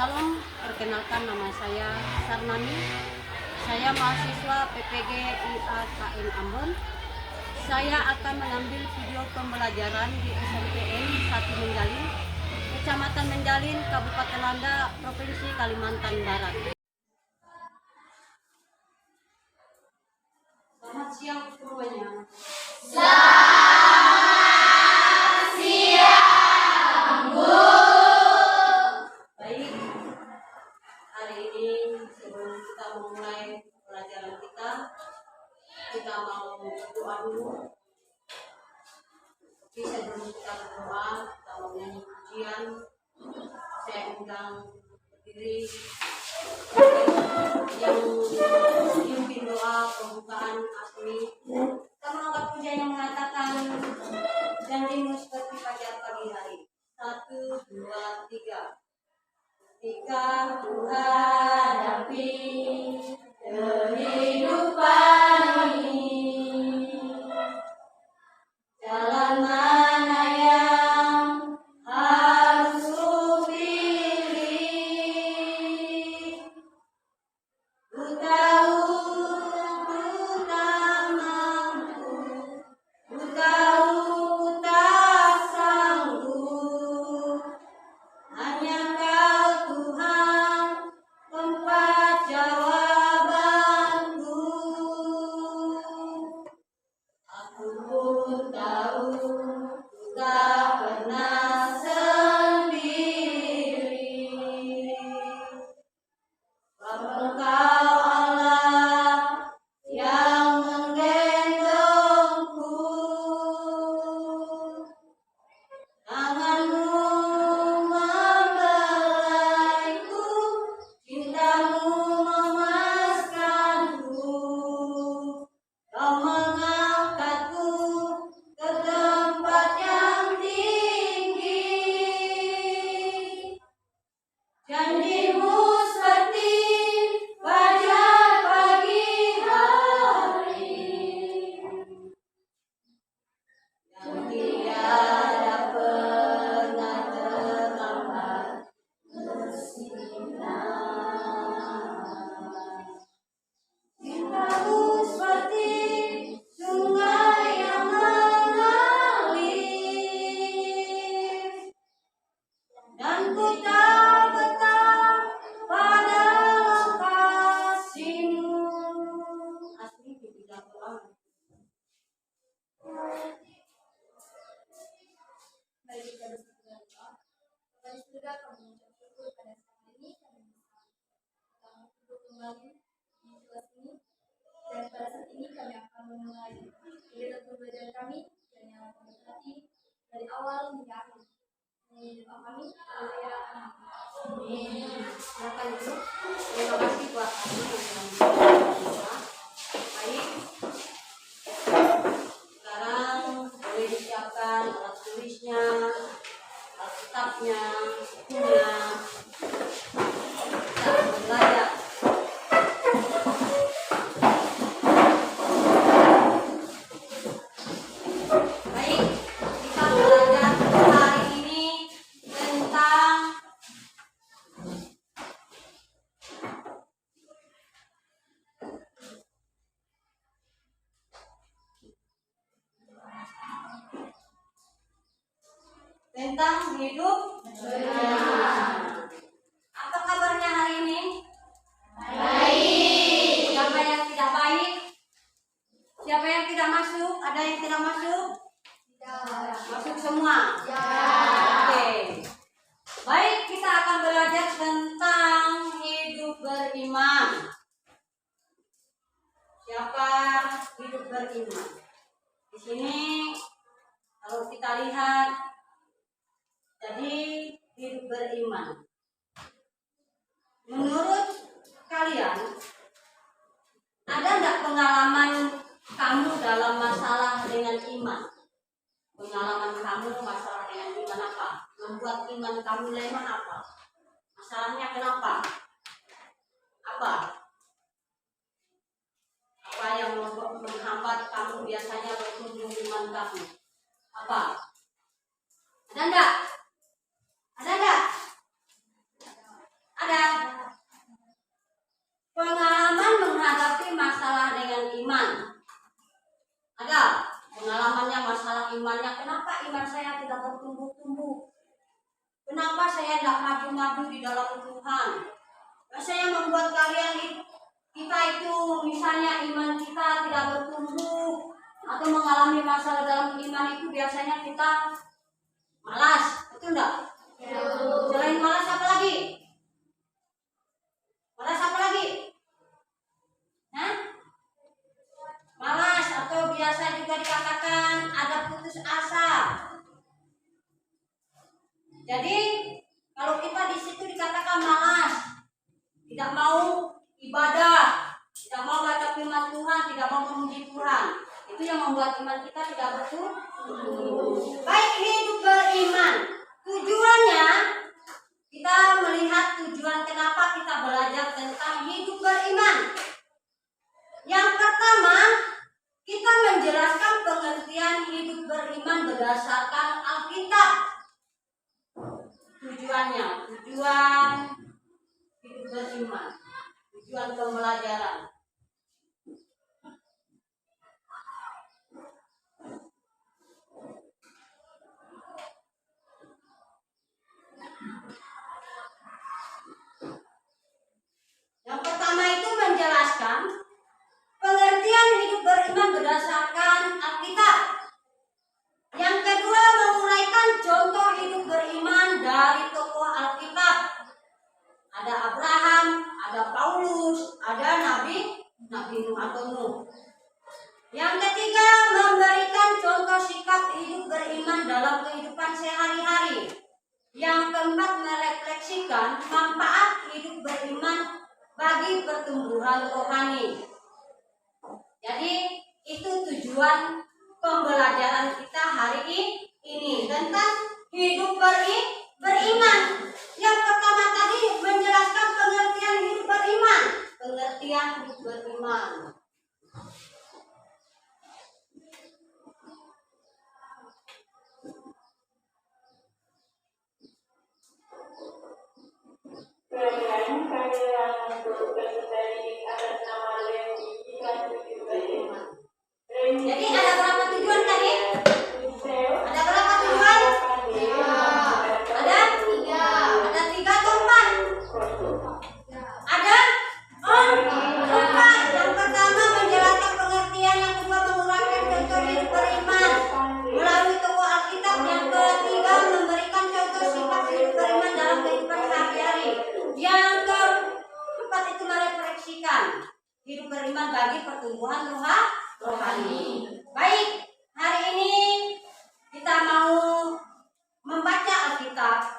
Salam, perkenalkan nama saya Sarnani. Saya mahasiswa PPG IAKN Ambon. Saya akan mengambil video pembelajaran di SMPN 1 Menjalin, Kecamatan Menjalin, Kabupaten Landa, Provinsi Kalimantan Barat. Selamat siang semuanya. Baik, hari ini sebelum kita memulai pelajaran kita mau berdoa dulu. Tapi sebelum kita berdoa, kita mau nyanyi pujian. Saya undang berdiri yang memimpin doa pembukaan Asmi. Kita mengangkat pujian yang mengatakan, janjimu seperti fajar pagi hari. 1, 2, 3. Ketika ku hadapi kehidupan ini, jalan mana yang harus ku pilih? Ku tahu ku tak mampu, ku tahu ku tak sanggup. Hanya Kau Tuhan tempat jawabanku. Aku pun tahu ku tak pernah sendiri. Sebab Engkau Allah yang menggendongku. Tanganmu membelaiku, cintamu memaskanku. Kau mengangkatku ke tempat yang tinggi. Janjimu seperti fajar pagi hari, yang tiada pernah terlambat bersinar. Cintamu seperti sungai yang mengalir, dan ku tak betah pada lokasimu. Asli tidak doang. Mari kita bersama doa. Bapa di surga, kami mengucap syukur pada saat ini kami bisa hidup kembali di kelas ini, dan pada saat ini kami akan memulai kegiatan pembelajaran kami dan yang akan berarti dari awal hingga akhir. Ini doa kami, haleluya, amin. Silakan dulu. Terima kasih buat Asmi yang berdoa. Baik. Sekarang boleh disiapkan alat tulisnya, Alkitabnya, bukunya. Kita belajar. Baik, kita belajar hari ini tentang hidup benar. Apa kabarnya hari ini? Baik. Siapa yang tidak baik? Siapa yang tidak masuk? Ada yang tidak masuk? Tidak. Masuk semua? Ya. Oke. Baik, kita akan belajar tentang hidup beriman. Siapa hidup beriman? Di sini kalau kita lihat, jadi hidup beriman. Menurut kalian, ada enggak pengalaman kamu dalam masalah dengan iman? Pengalaman kamu masalah dengan iman apa? Membuat iman kamu lemah apa? Masalahnya kenapa? Apa? Apa yang menghambat kamu biasanya bertumbuh iman kamu? Apa? Ada enggak? Ada enggak? ada pengalaman menghadapi masalah dengan iman? Ada pengalamannya masalah imannya. Kenapa iman saya tidak bertumbuh-tumbuh? Kenapa saya tidak maju-maju di dalam Tuhan? Saya membuat kita itu misalnya iman kita tidak bertumbuh atau mengalami masalah dalam iman itu biasanya kita malas, betul enggak? Selain malas apa lagi? Malas apa lagi? Hah? Malas atau biasa juga dikatakan ada putus asa. Jadi kalau kita di situ dikatakan malas, tidak mau ibadah, tidak mau baca firman Tuhan, tidak mau memuji Tuhan, itu yang membuat iman kita tidak bertumbuh. Baik hidup beriman, tujuannya kita melihat tujuan kenapa kita belajar tentang hidup beriman. Yang pertama, kita menjelaskan pengertian hidup beriman berdasarkan Alkitab. Tujuan hidup beriman, tujuan pembelajaran. Yang pertama itu menjelaskan pengertian hidup beriman berdasarkan Alkitab. Yang kedua menguraikan contoh hidup beriman dari tokoh Alkitab. Ada Abraham, ada Paulus, ada Nabi Nuh atau Nuh. Yang ketiga memberikan contoh sikap hidup beriman dalam kehidupan sehari-hari. Yang keempat merefleksikan manfaat hidup beriman bagi pertumbuhan rohani. Jadi itu tujuan pembelajaran kita hari ini tentang hidup beriman. Yang pertama tadi menjelaskan pengertian hidup beriman. Pengertian hidup beriman. Jadi ada berapa tujuan tadi? Ada berapa tujuan? Ada 3. Ada 3 atau 4? Ada 4. Yang pertama menjelaskan pengertian, yang kedua menguraikan contoh hidup beriman melalui tokoh Alkitab, yang ketiga memberikan contoh sikap hidup beriman dalam kehidupan sehari-hari, yang keempat itu merefleksikan hidup beriman bagi pertumbuhan rohani. Baik, hari ini kita mau membaca Alkitab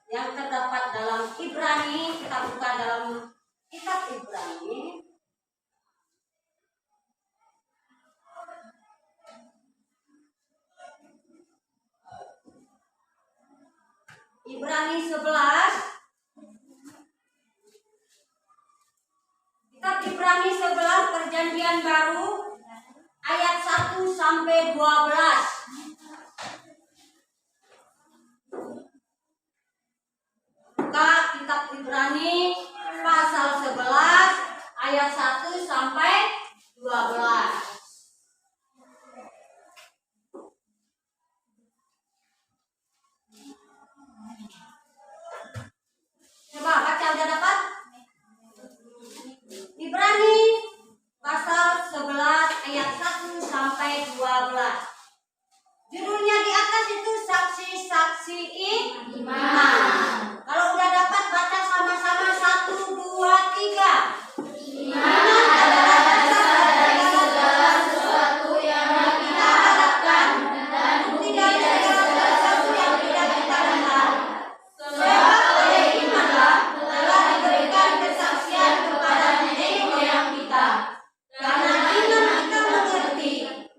yang terdapat dalam Ibrani. Kita buka dalam kitab Ibrani. Ibrani 11. Kitab Ibrani 11 Perjanjian Baru ayat 1 sampai 12. Buka kitab Ibrani pasal 11 ayat 1 sampai 12. Coba baca, udah dapat? Ibrani pasal 11 ayat 1 sampai 12. Judulnya di atas itu saksi-saksi iman. Kalau udah dapat baca sama-sama 1, 2, 3. Iman adalah dasar dari segala sesuatu yang kita harapkan dan bukti dari segala sesuatu yang tidak kita lihat. Sebab oleh imanlah telah diberikan kesaksian kepada nenek moyang kita. Karena iman kita mengerti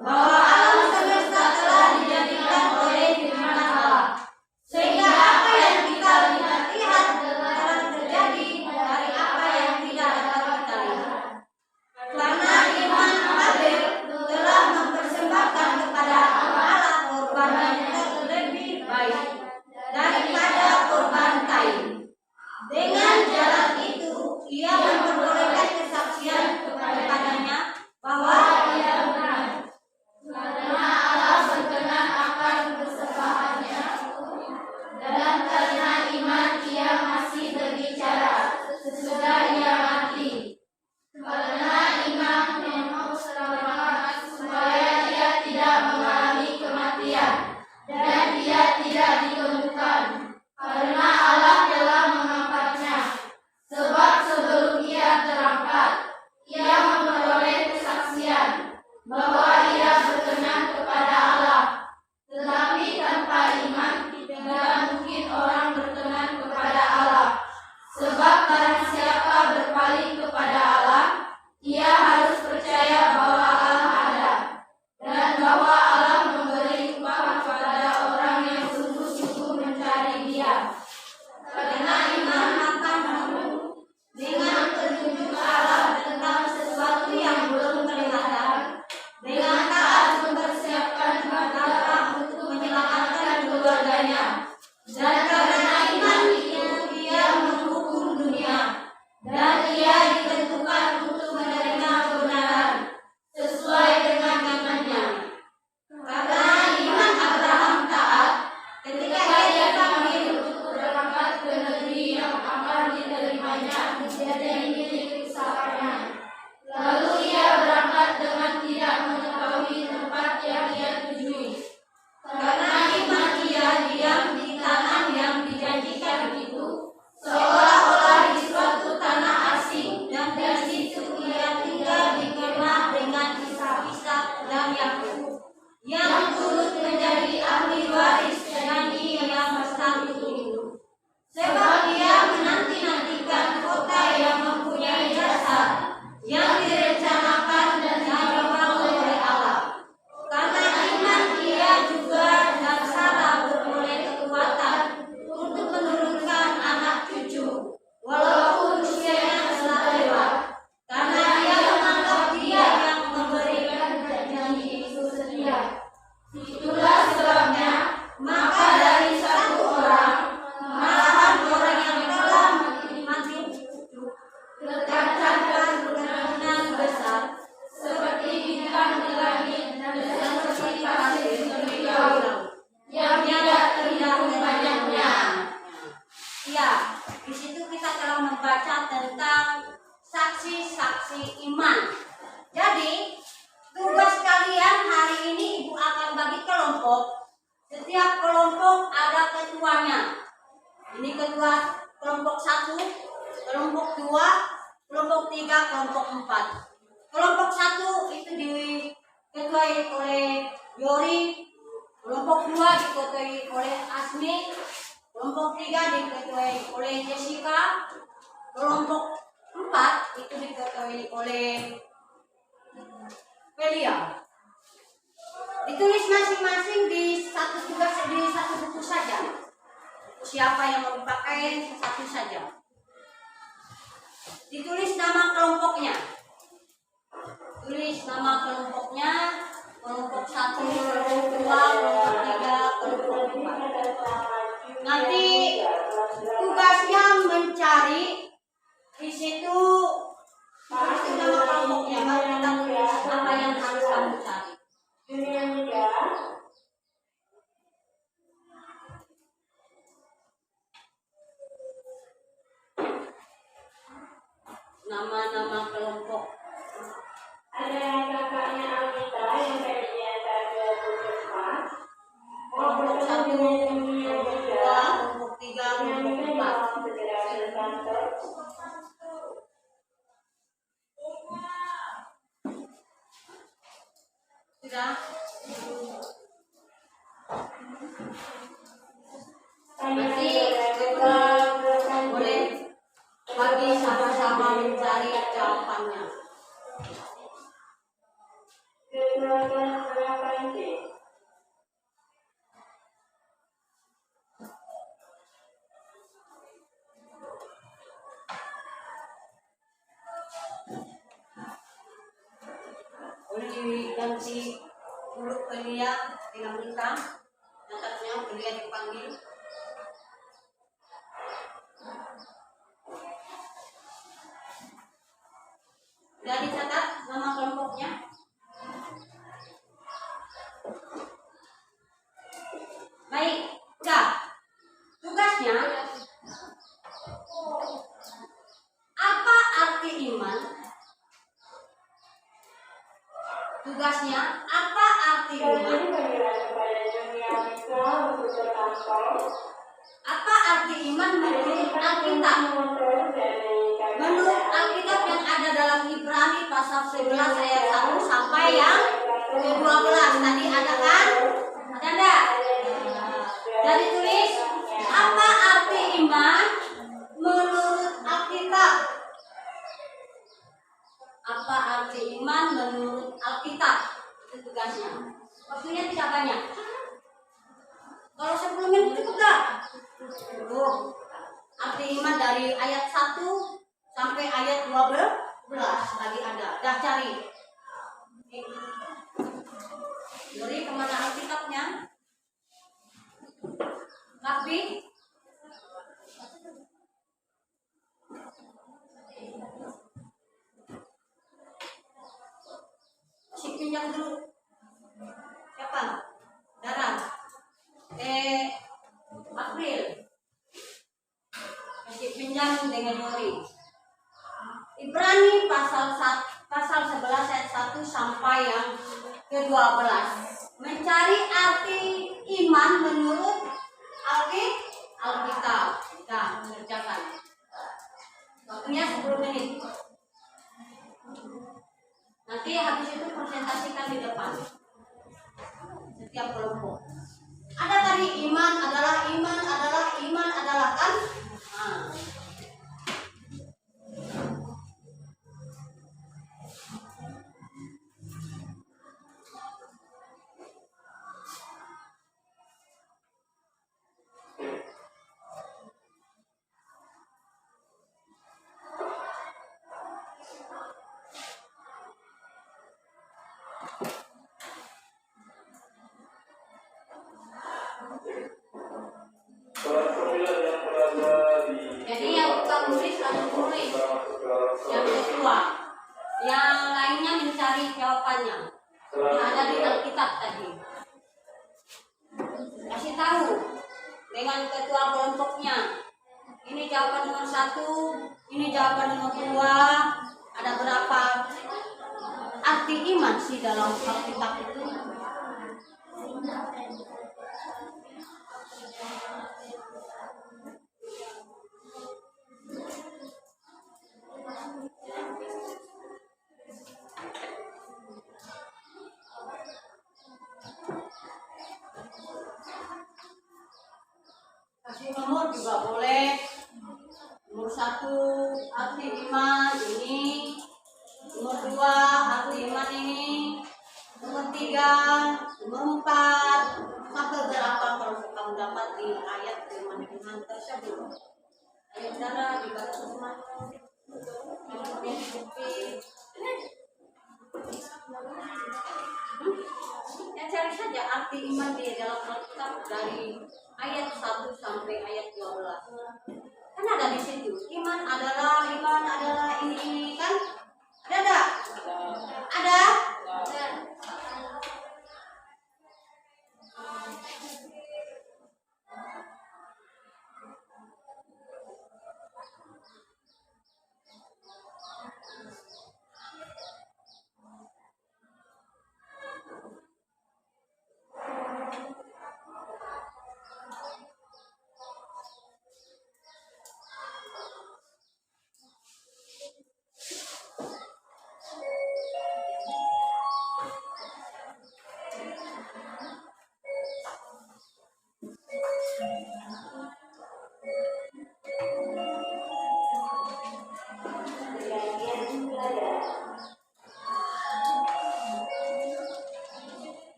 bahwa alam semesta telah dijadikan oleh firman Allah, sehingga apa yang kita lihat telah terjadi dari apa yang tidak dapat kita lihat. Karena iman Abel telah mempersembahkan kepada Allah korban yang lebih baik daripada korban Kain. Dengan jalan membaca tentang saksi-saksi iman. Jadi, tugas kalian hari ini Ibu akan bagi kelompok. Setiap kelompok ada ketuanya. Ini ketua kelompok 1, kelompok 2, kelompok 3, kelompok 4. Kelompok 1 itu diketuai oleh Yori, kelompok 2 diketuai oleh Asmi, kelompok 3 diketuai oleh Jessica, kelompok 4 itu diketuai oleh Pelia. Ditulis masing-masing di satu tugas di satu buku saja. Siapa yang mau dipakai satu saja. Ditulis nama kelompoknya. Tulis nama kelompoknya. Kelompok 1, kelompok 2, kelompok 3, kelompok 4. Nanti tugasnya mencari di situ tulis nama kelompoknya. Baru kita tulis apa yang harus kamu cari. Nama-nama kelompok. Ada kakaknya Alita yang tadinya ada puskesmas. Kelompok 1, kelompok 2, kelompok 3, kelompok 4. Sudah? Nanti kita boleh bagi sama-sama mencari jawabannya. Boleh diganti huruf Pelia dengan hitam. Catatnya Pelia dipanggil. Sudah dicatat nama kelompoknya? Baik, udah. Tugasnya apa arti iman? Tugasnya apa arti iman? Apa arti iman menurut Alkitab? Menurut Alkitab yang ada dalam Ibrani pasal 11 ayat 1 sampai yang ke-12 tadi ada kan? Ada enggak? Jadi tulis apa arti iman menurut Alkitab? Apa arti iman menurut Alkitab? Itu tugasnya. Waktunya tidak banyak. Kalau 10 menit cukup gak? Cukup. Arti iman dari ayat 1 sampai ayat 12 tadi ada. Dah cari. Jadi kemana Alkitabnya? Tapi si pinjam dulu. Siapa? Daran. April. Masih pinjam dengan Yori. Ibrani pasal 11 ayat 1 sampai yang ke-12. Mencari arti iman menurut Alkitab. Kita kerjakan. Waktunya 10 menit. Nanti habis itu presentasikan di depan. Setiap kelompok. Ada tadi iman adalah kan? Nah. Jadi yang tukang tulis langsung tulis. Yang kedua, yang lainnya mencari jawabannya. Yang ada di Alkitab tadi. Kasih tahu dengan ketua kelompoknya. Ini jawaban nomor 1, ini jawaban nomor 2. Ada berapa arti iman sih dalam Alkitab itu? Kasih nomor juga boleh. Nomor 1 arti iman ini, nomor 2 arti iman ini, nomor 3, nomor 4, sampai berapa kalau kamu dapat di ayat firman Tuhan tersebut. Ayat darah di batas firman yang dikutip. Ya cari saja arti iman di dalam Alkitab dari ayat 1 sampai ayat 12. Kan ada di situ. Iman adalah ini kan? Ada enggak? Ada?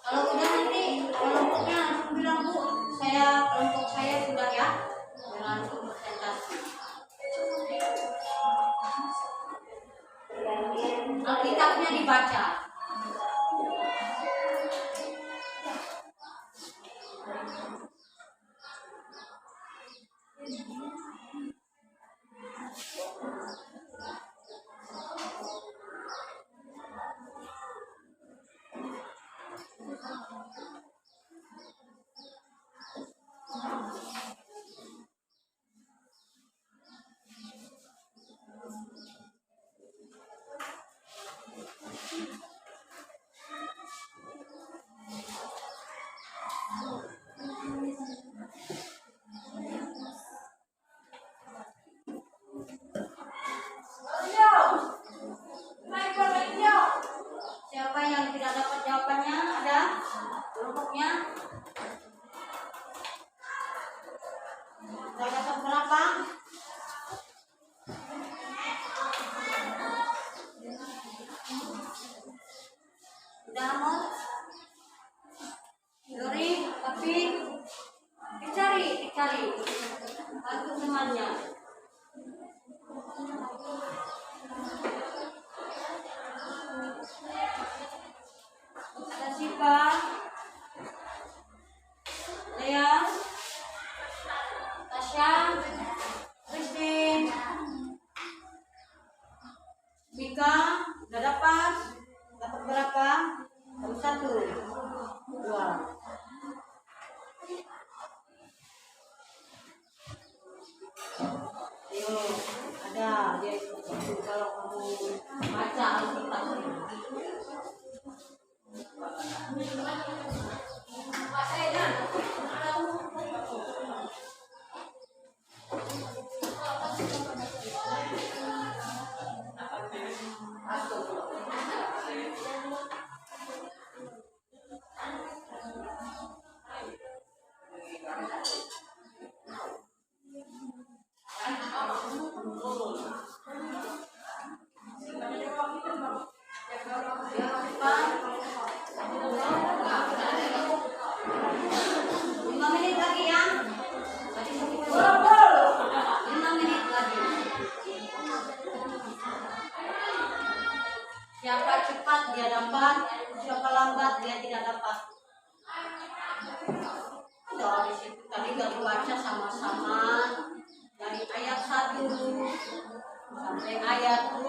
Kalau udah nanti kelompoknya langsung bilang, Bu, kelompok saya sudah ya. Langsung presentasi. Alkitabnya dibaca. Siapa yang tidak dapat jawabannya? Ada kelompoknya? Sudah dapat berapa? Sudah mau? Dori, tapi dicari. Bantu temannya. Ada Siva, Lea, Tasya, Christine, Mika, udah dapat berapa? Baru 1, 2. Ayo, ada dia itu kalau kamu baca Alkitab. Siapa cepat dia dapat, siapa lambat dia tidak dapat. Dari situ tadi gak dibaca sama-sama dari ayat 1 sampai ayat 12.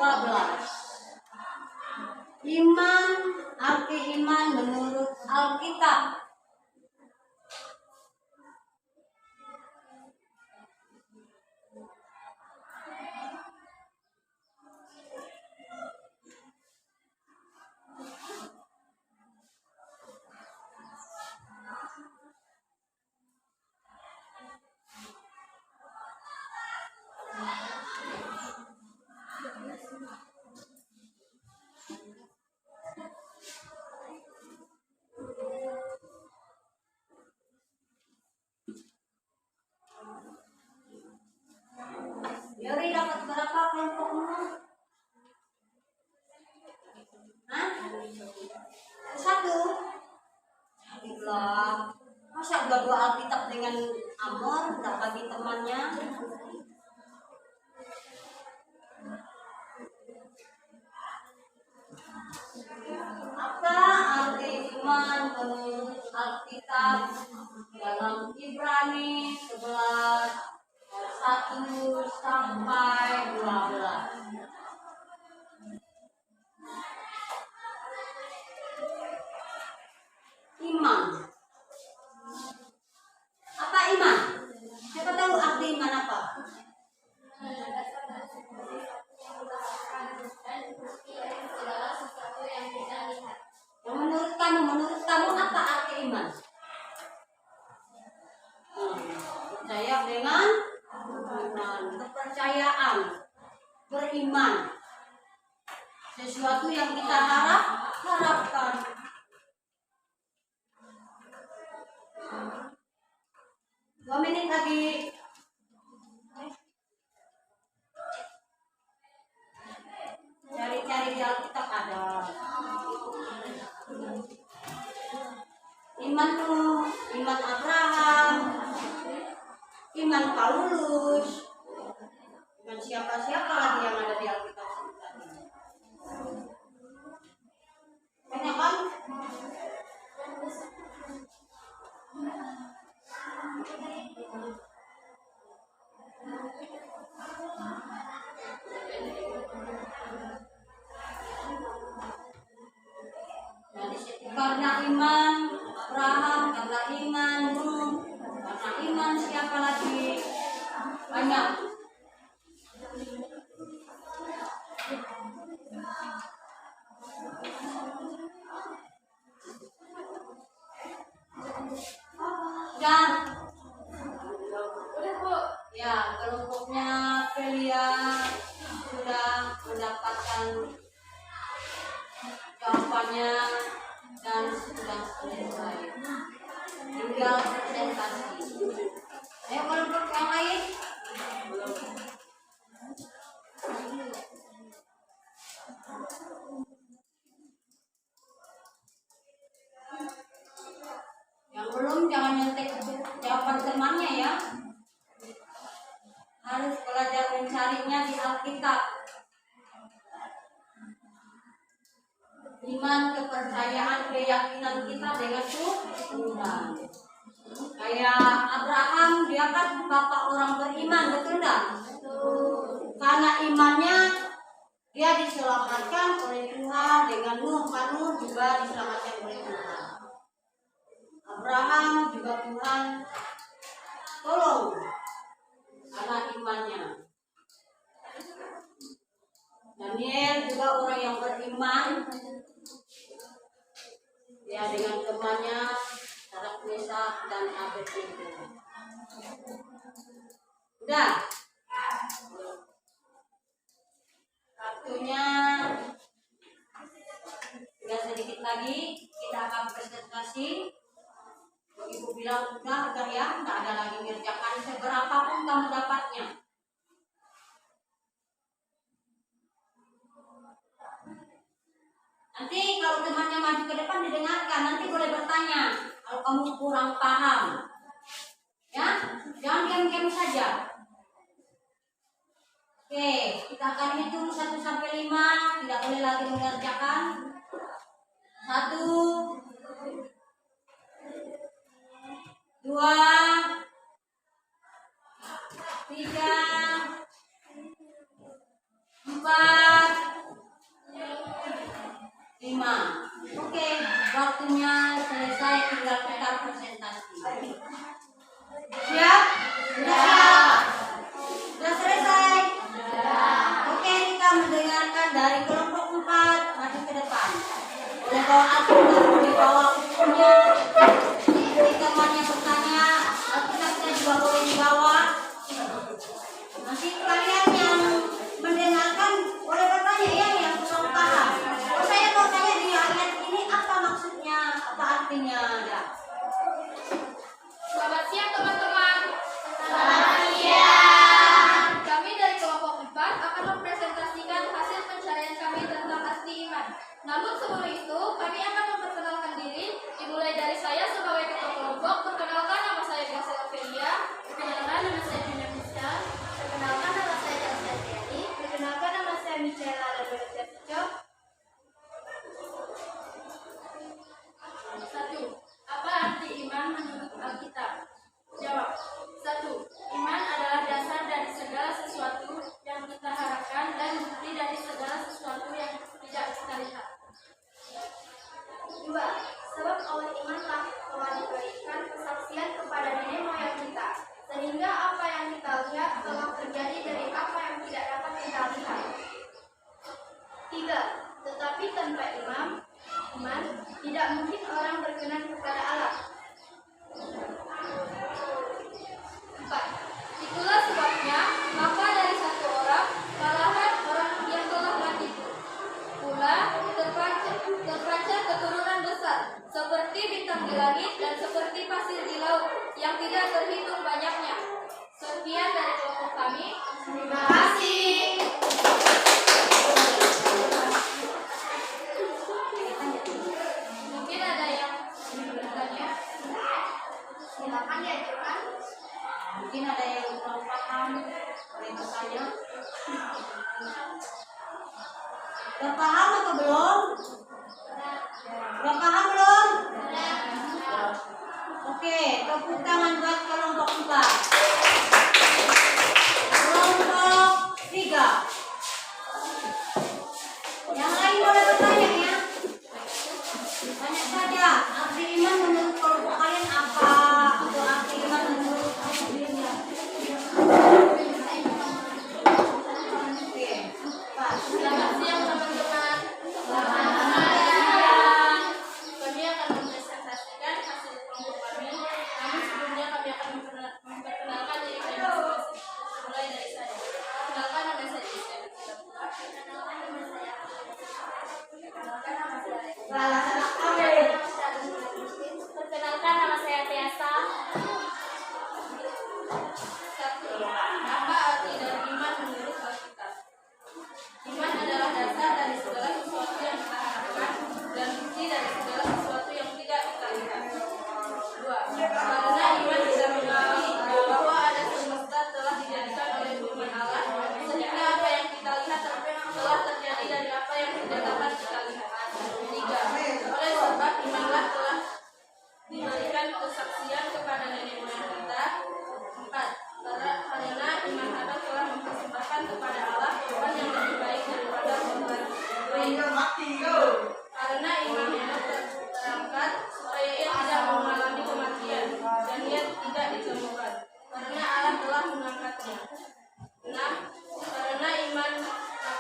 Iman, arti iman menurut Alkitab. kelompokmu? Hah? Satu? Alhamdulillah. Masa dua-dua Alkitab dengan Amor, nggak bagi temannya? Apa arti iman menurut Alkitab dalam Ibrani 11 ayat 1 sampai 12? Iman. Apa iman? Siapa tahu arti iman apa? Menurut kamu apa arti iman? Percaya dengan iman, kepercayaan, beriman, sesuatu yang kita harapkan. Dua menit lagi. Cari-cari di Alkitab ada. Iman tuh, iman Abraham, iman Paulus, iman siapa-siapa lagi yang ada di Alkitab tadi. Banyak kan? Karena iman Abraham, karena iman Nuh, karena iman siapa lagi? Banyak. Dan ya, kelompoknya Pelia sudah mendapatkan jawabannya dan sudah selesai. Tinggal presentasi. Ayo kelompok yang lain. Yang belum jangan nyontek jawaban temannya ya. Harus belajar mencarinya di Alkitab. Iman, kepercayaan, keyakinan kita dengan Tuhan. Kayak Abraham, dia kan bapak orang beriman, betul enggak? Karena imannya dia diselamatkan oleh Tuhan, dengan Nuh juga diselamatkan oleh Tuhan. Abraham juga Tuhan tolong karena imannya. Daniel juga orang yang beriman. Ya, dengan temannya Sarak Mesak dan Abednego. Udah. Waktunya tinggal sedikit lagi kita akan presentasi. Ibu bilang udah ya, nggak ada lagi ngerjakan seberapapun kamu dapatnya. Nanti kalau temannya maju ke depan didengarkan, nanti boleh bertanya kalau kamu kurang paham. Ya, jangan diam-diam saja. Oke, kita akan hitung 1 sampai 5, tidak boleh lagi mengerjakan. 1, 2, 3, 4, 5. Oke, waktunya selesai, tinggal kita presentasi. Siap? Sudah siap? Sudah selesai? Oke, kita mendengarkan dari kelompok 4 maju ke depan. Boleh bawa Alkitab, boleh bawa bukunya. Nanti temannya bertanya, Alkitabnya juga boleh dibawa. Nanti kalian yang mendengarkan boleh bertanya yang kurang paham. Oh, saya mau tanya di ayat ini apa maksudnya, apa artinya? Selamat siang teman-teman. Selamat siang. Kami dari kelompok 4 akan mempresentasikan Sekian dari kelompok kami. Terima kasih. Mungkin ada yang bertanya? Silakan diajukan. Mungkin ada yang kurang paham, boleh bertanya. Udah paham atau belum? Udah paham belum? Oke, tepuk tangan buat kelompok 4. Kelompok 3. Yang lain boleh bertanya ya. Tanya saja, arti iman menurut kelompok kalian apa? Atau arti iman menurut kalian? Oke, Pak. Selamat siang teman-teman. Kami akan mempresentasikan hasil kelompok kami. Namun sebelumnya kami akan memperkenalkan diri kami masing-masing. Mulai dari saya. Perkenalkan nama saya Jessica. Perkenalkan nama saya Tiasa. Satu. Apa arti dari iman menurut Alkitab? Iman adalah dasar dari segala sesuatu yang kita harapkan dan bukti dari segala sesuatu yang tidak kita lihat. 2. Karena iman bisa mengakui bahwa ada semesta telah dijadikan oleh firman Allah, sehingga apa yang kita lihat telah terjadi dari apa yang tidak dapat kita lihat. 3. Oleh sebab imanlah telah diberikan kesaksian kepada nenek moyang kita. 4. Karena iman Adam telah mempersembahkan kepada Allah korban yang lebih baik daripada korban lain. Karena iman Henok terangkat supaya ia tidak mengalami kematian dan ia tidak ditemukan, karena Allah telah mengangkatnya. 6. Karena iman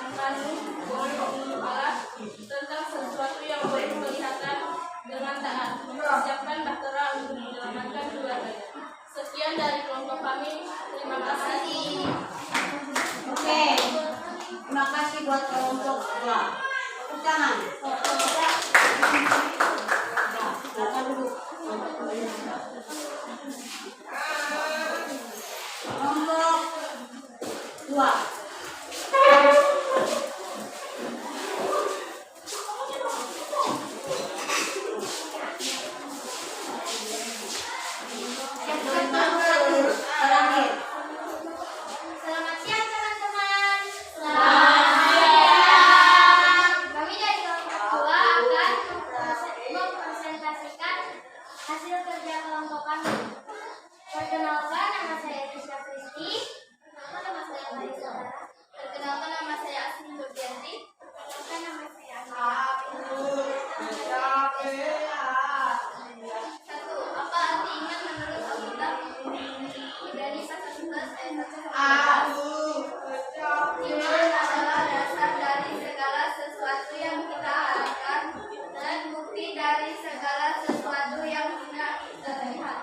mengandung bohong Allah tentang sesuatu yang belum kelihatan dengan taat, mempersiapkan bahtera untuk menyelamatkan keluarganya. Sekian dari kelompok kami. Terima kasih. Oke, terima kasih buat kelompok 2. Tepuk tangan. Ya, silakan duduk. Kelompok 2. Terakhir. Selamat siang teman-teman. Selamat siang. Kami dari kelompok 2 akan mempresentasikan hasil kerja kelompok kami. Perkenalkan, nama saya Rizka Kristi. Perkenalkan, nama saya Marisa Bara. Perkenalkan, nama saya Asmi Nurdianti. Perkenalkan, nama saya Satu. Apa arti iman menurut Alkitab? Ibrani 11 ayat 1. Iman adalah dasar dari segala sesuatu yang kita harapkan dan bukti dari segala sesuatu yang tidak kita lihat.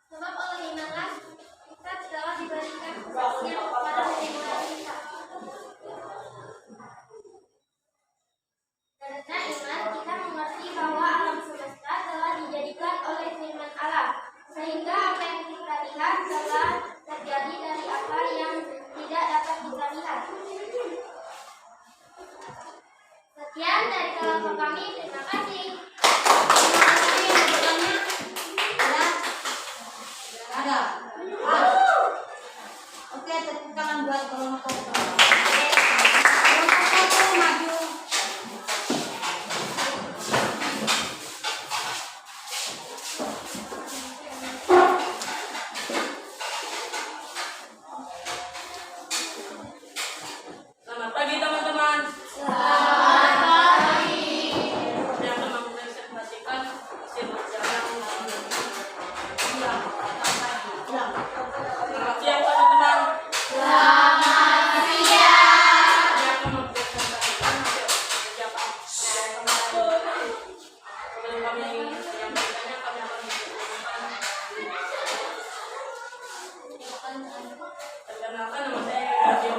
Sebab oleh imanlah kita telah diberikan kesaksian kepada nenek moyang kita. Karena iman kita mengerti bahwa alam semesta telah dijadikan oleh firman Allah, sehingga apa yang kita lihat telah terjadi dari apa yang tidak dapat kita lihat. Sekian dari kelompok kami. Terima kasih. Ada? Oke, tepuk tangan buat kelompok 2. Kelompok 1 maju. Selamat pagi teman-teman. Selamat pagi. Saya akan mempresentasikan hasil perjalanan Selamat siang teman-teman. Selamat siang. Saya akan mempresentasikan hasil kerja kami. Sebelum kami yang bertanya, kami akan perkenalkan nama saya Radio.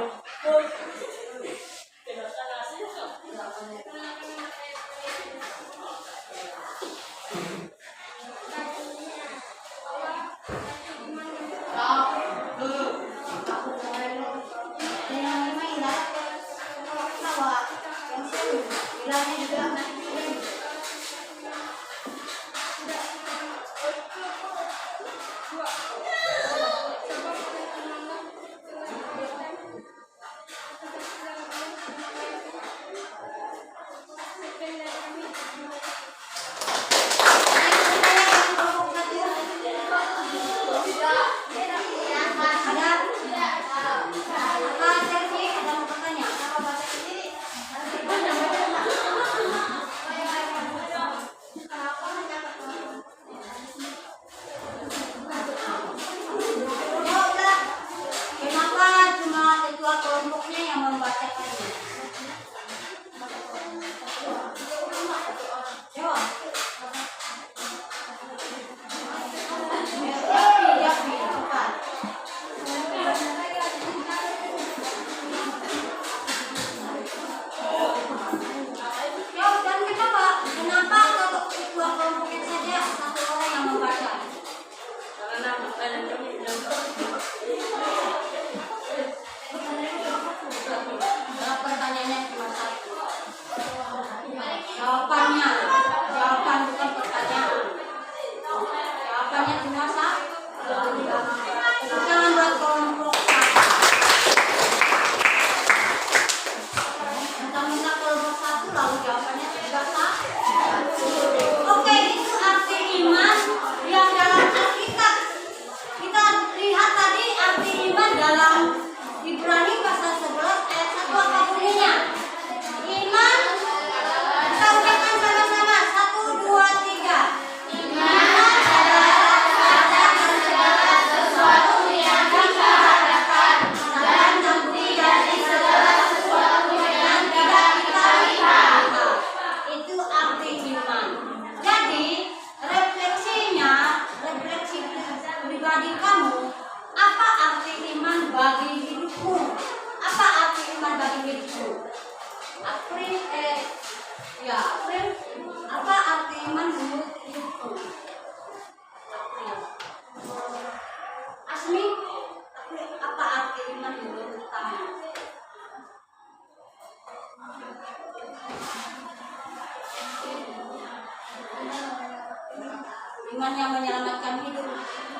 Iman yang menyelamatkan hidup.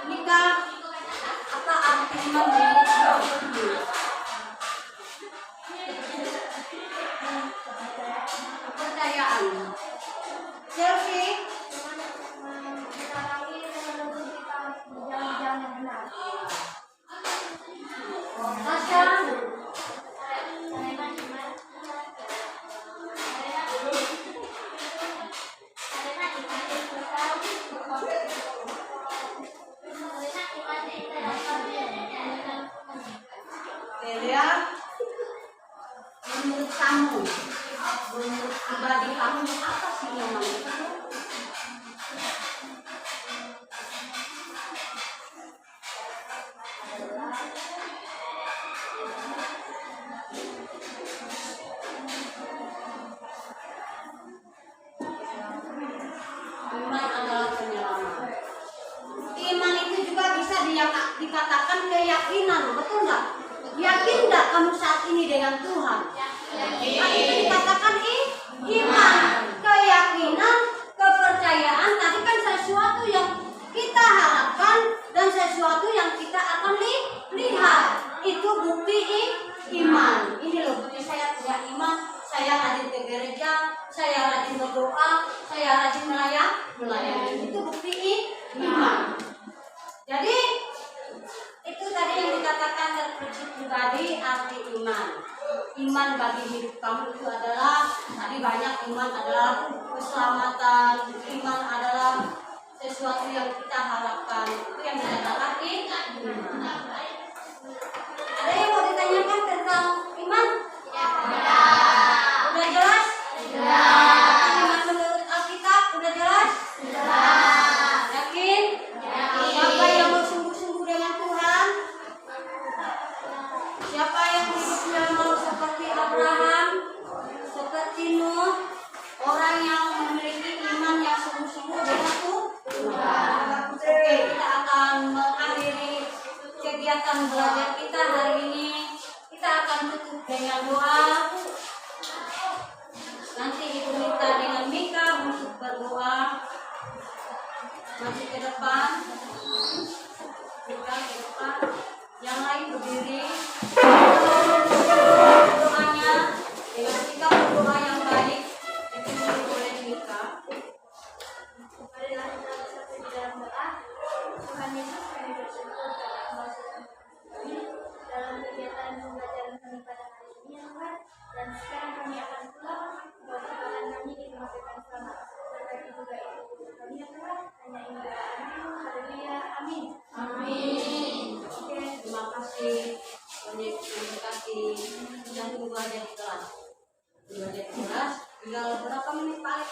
Nikah, apa arti iman bagi hidup? Kepercayaan. Chelsea, Tasya, Delia, menurut kamu, menurut pribadi kamu apa sih iman itu? Iman adalah penyelamat. Iman itu juga bisa dikatakan keyakinan, betul nggak? Yakin nggak kamu saat ini dengan Tuhan? Itu dikatakan iman, keyakinan, kepercayaan. Tadi kan sesuatu yang kita harapkan dan sesuatu yang kita akan lihat. Itu bukti iman. Ini loh bukti saya punya iman. Saya rajin ke gereja, saya rajin berdoa, saya rajin melayani. Itu bukti iman. Jadi itu tadi yang dikatakan refleksi pribadi arti iman. Iman bagi hidup kamu itu adalah tadi banyak. Iman adalah keselamatan, iman adalah sesuatu yang kita harapkan. Itu yang dikatakan iman. Ada yang mau ditanyakan tentang iman? Udah jelas? Iman menurut Alkitab udah jelas? Yakin? Siapa yang mau sungguh-sungguh dengan Tuhan? Siapa yang hidupnya mau seperti Abraham, seperti Nuh, orang yang memiliki iman yang sungguh-sungguh dengan Tuhan? Oke, kita akan mengakhiri kegiatan belajar kita hari ini. Kita akan tutup dengan doa. Nanti Ibu minta dengan Mika untuk berdoa. Masih ke depan. memasukan kami dalam kegiatan pembelajaran kami pada hari ini ya Tuhan. Dan sekarang kami akan pulang ke perjalanan kami di rumah Tuhan selamat. Berkati juga itu kami ya Tuhan. Hanya ini doa kami. Haleluya. Amin. Amin. Oke, terima kasih. Banyak terima kasih. Dan tunggu aja di kelas. Tunggu aja di kelas. Tinggal berapa menit paling?